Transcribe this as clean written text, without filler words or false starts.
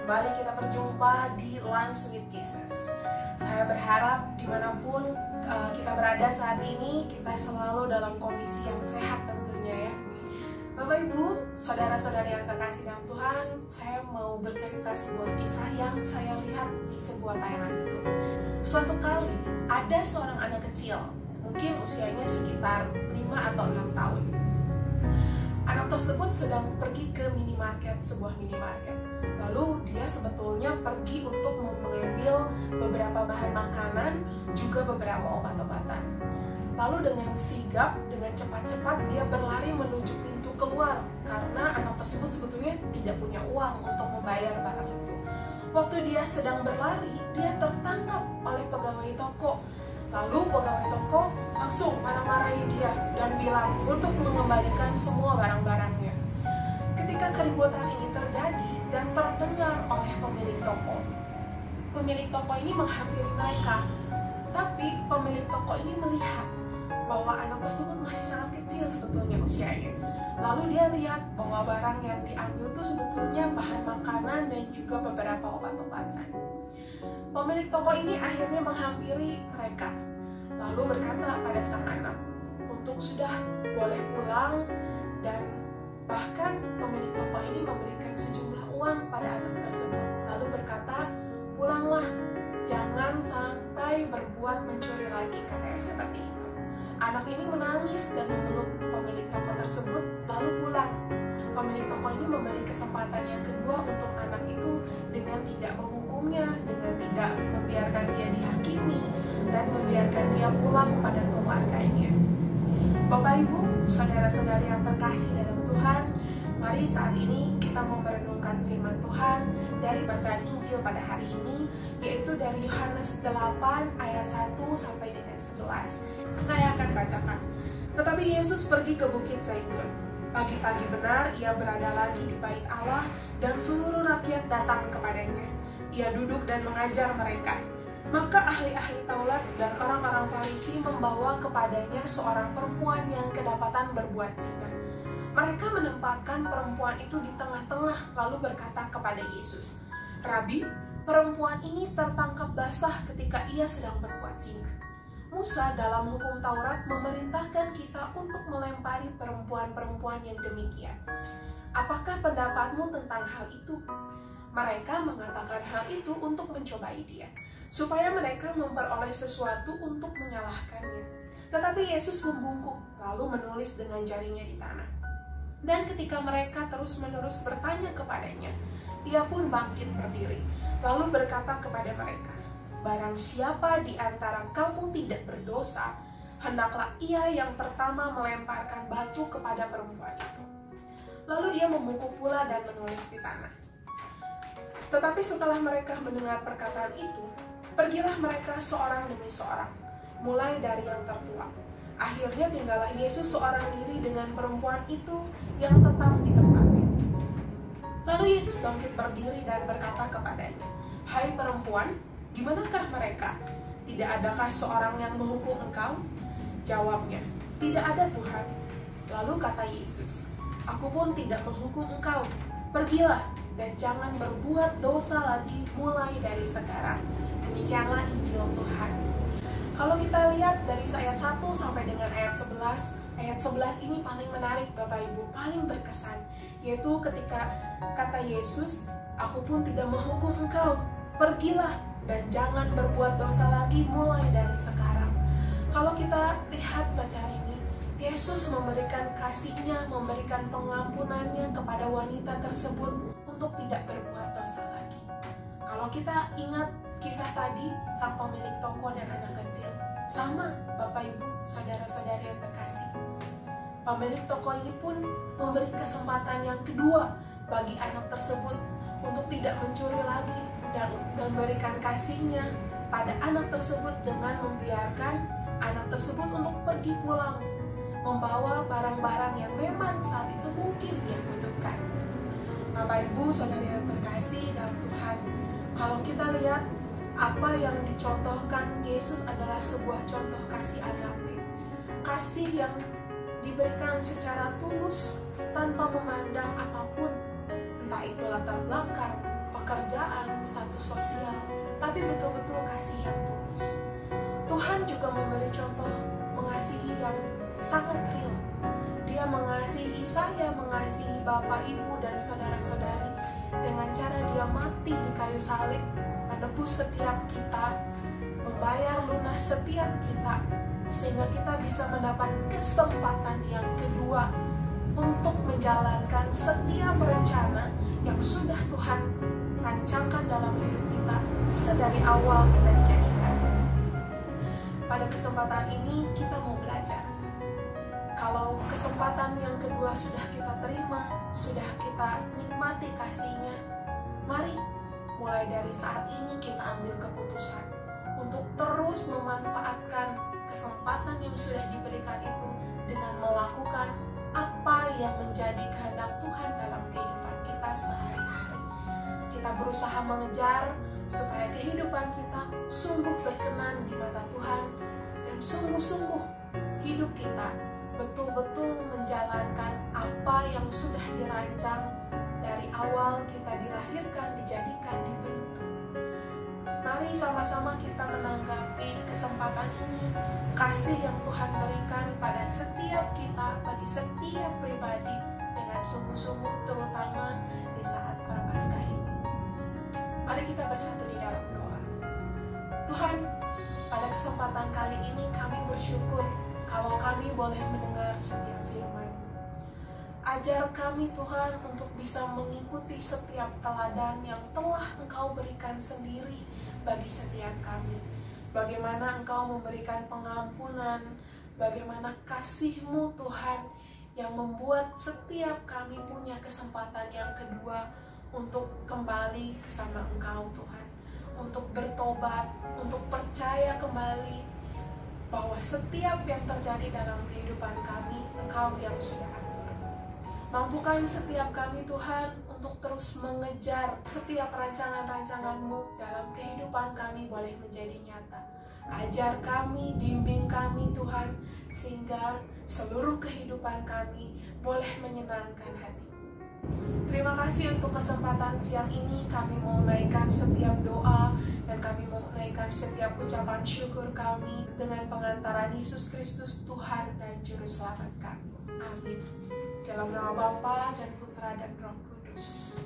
kembali kita berjumpa di Lunch with Jesus. Saya berharap dimanapun kita berada saat ini, kita selalu dalam kondisi yang sehat tentunya ya. Bapak Ibu, saudara-saudari yang terkasih dalam Tuhan, saya mau bercerita sebuah kisah yang saya lihat di sebuah tayangan itu. Suatu kali, ada seorang anak kecil, mungkin usianya sekitar 5 atau 6 tahun. Anak tersebut sedang pergi ke minimarket, sebuah minimarket. Lalu dia sebetulnya pergi untuk mengambil beberapa bahan makanan, juga beberapa obat-obatan. Lalu dengan sigap, dengan cepat-cepat dia berlari menuju pintu keluar, karena anak tersebut sebetulnya tidak punya uang untuk membayar barang itu. Waktu dia sedang berlari, dia tertangkap oleh pegawai toko. Lalu pegawai toko langsung marah-marahi dia dan bilang untuk mengembalikan semua barang-barangnya. Ketika keributan ini terjadi dan terdengar oleh pemilik toko ini menghampiri mereka. Tapi pemilik toko ini melihat bahwa anak tersebut masih sangat kecil sebetulnya usianya. Lalu dia lihat bahwa barang yang diambil itu sebetulnya bahan makanan dan juga beberapa obat-obatan. Pemilik toko ini akhirnya menghampiri mereka, lalu berkata pada sang anak untuk sudah boleh pulang, dan bahkan pemilik toko ini memberikan sejumlah uang pada anak tersebut. Lalu berkata, pulanglah, jangan sampai berbuat mencuri lagi, katanya seperti itu. Anak ini menangis dan memeluk pemilik toko tersebut, lalu pulang. Pemilik toko ini memberi kesempatan yang kedua untuk anak itu dengan tidak menghukumnya, dengan tidak membiarkan dia dihakimi, dan membiarkan dia pulang pada keluarganya. Bapak Ibu, saudara-saudari yang terkasih dalam Tuhan, mari saat ini kita mau merenungkan firman Tuhan dari bacaan Injil pada hari ini, yaitu dari Yohanes 8 ayat 1 sampai dengan 11. Saya akan bacakan. Tetapi Yesus pergi ke Bukit Zaitun. Pagi-pagi benar ia berada lagi di bait Allah dan seluruh rakyat datang kepadanya. Ia duduk dan mengajar mereka. Maka ahli-ahli Taurat dan orang-orang Farisi membawa kepadanya seorang perempuan yang kedapatan berbuat zina. Mereka menempatkan perempuan itu di tengah-tengah lalu berkata kepada Yesus, "Rabi, perempuan ini tertangkap basah ketika ia sedang berbuat zina. Musa dalam hukum Taurat memerintahkan kita untuk melempari perempuan-perempuan yang demikian. Apakah pendapatmu tentang hal itu?" Mereka mengatakan hal itu untuk mencobai dia, supaya mereka memperoleh sesuatu untuk menyalahkannya. Tetapi Yesus membungkuk, lalu menulis dengan jarinya di tanah. Dan ketika mereka terus-menerus bertanya kepadanya, ia pun bangkit berdiri, lalu berkata kepada mereka, "Barang siapa di antara kamu tidak berdosa, hendaklah ia yang pertama melemparkan batu kepada perempuan itu." Lalu ia membungkuk pula dan menulis di tanah. Tetapi setelah mereka mendengar perkataan itu, pergilah mereka seorang demi seorang, mulai dari yang tertua. Akhirnya tinggallah Yesus seorang diri dengan perempuan itu yang tetap di tempatnya. Lalu Yesus bangkit berdiri dan berkata kepadanya, "Hai perempuan, di manakah mereka? Tidak adakah seorang yang menghukum engkau?" Jawabnya, "Tidak ada, Tuhan." Lalu kata Yesus, "Aku pun tidak menghukum engkau. Pergilah dan jangan berbuat dosa lagi mulai dari sekarang." Demikianlah Injil Tuhan. Kalau kita lihat dari ayat 1 sampai dengan ayat 11 ini paling menarik Bapak Ibu, paling berkesan, yaitu ketika kata Yesus, "Aku pun tidak menghukum engkau. Pergilah dan jangan berbuat dosa lagi mulai dari sekarang." Kalau kita lihat bacaan ini, Yesus memberikan kasih-Nya, memberikan pengampunannya kepada wanita tersebut untuk tidak berbuat dosa lagi. Kalau kita ingat kisah tadi, sang pemilik toko dan anak kecil, sama Bapak Ibu, saudara-saudari yang terkasih. Pemilik toko ini pun memberi kesempatan yang kedua bagi anak tersebut untuk tidak mencuri lagi, dan memberikan kasih-Nya pada anak tersebut dengan membiarkan anak tersebut untuk pergi pulang, membawa barang-barang yang memang saat itu mungkin dia butuhkan. Bapak Ibu, saudara yang terkasih dalam Tuhan, kalau kita lihat apa yang dicontohkan Yesus adalah sebuah contoh kasih agape, kasih yang diberikan secara tulus tanpa memandang apapun, entah itu latar belakang, pekerjaan, status sosial, tapi betul-betul kasih yang tulus. Tuhan juga memberi contoh mengasihi yang sangat real. Dia mengasihi saya, mengasihi Bapak, Ibu, dan saudara-saudari dengan cara dia mati di kayu salib, menebus setiap kita, membayar lunas setiap kita, sehingga kita bisa mendapat kesempatan yang kedua untuk menjalankan setiap rencana yang sudah Tuhan rancangkan dalam hidup kita sedari awal kita dijadikan. Pada kesempatan ini kita mau belajar. Kalau kesempatan yang kedua sudah kita terima, sudah kita nikmati kasih-Nya, mari mulai dari saat ini kita ambil keputusan untuk terus memanfaatkan kesempatan yang sudah diberikan itu dengan melakukan apa yang menjadi kehendak Tuhan dalam kehidupan kita sehari-hari. Kita berusaha mengejar supaya kehidupan kita sungguh berkenan di mata Tuhan, dan sungguh-sungguh hidup kita betul-betul menjalankan apa yang sudah dirancang dari awal kita dilahirkan, dijadikan, dibentuk. Mari sama-sama kita menanggapi kesempatan ini, kasih yang Tuhan berikan pada setiap kita, bagi setiap pribadi, dengan sungguh-sungguh, terutama di saat Prapaskah ini. Mari kita bersatu di dalam doa. Tuhan, pada kesempatan kali ini kami bersyukur kalau kami boleh mendengar setiap firman. Ajar kami Tuhan untuk bisa mengikuti setiap teladan yang telah Engkau berikan sendiri bagi setiap kami. Bagaimana Engkau memberikan pengampunan, bagaimana kasih-Mu Tuhan yang membuat setiap kami punya kesempatan yang kedua untuk kembali bersama Engkau Tuhan, untuk bertobat, untuk percaya kembali bahwa setiap yang terjadi dalam kehidupan kami, Engkau yang sudah atur. Mampukan setiap kami Tuhan untuk terus mengejar setiap rancangan-rancangan-Mu dalam kehidupan kami boleh menjadi nyata. Ajar kami, bimbing kami Tuhan, sehingga seluruh kehidupan kami boleh menyenangkan hati. Terima kasih untuk kesempatan siang ini. Kami mau naikkan setiap doa dan kami mau naikkan setiap ucapan syukur kami dengan pengantaran Yesus Kristus Tuhan dan Juru Selamat kami. Amin. Dalam nama Bapa dan Putra dan Roh Kudus.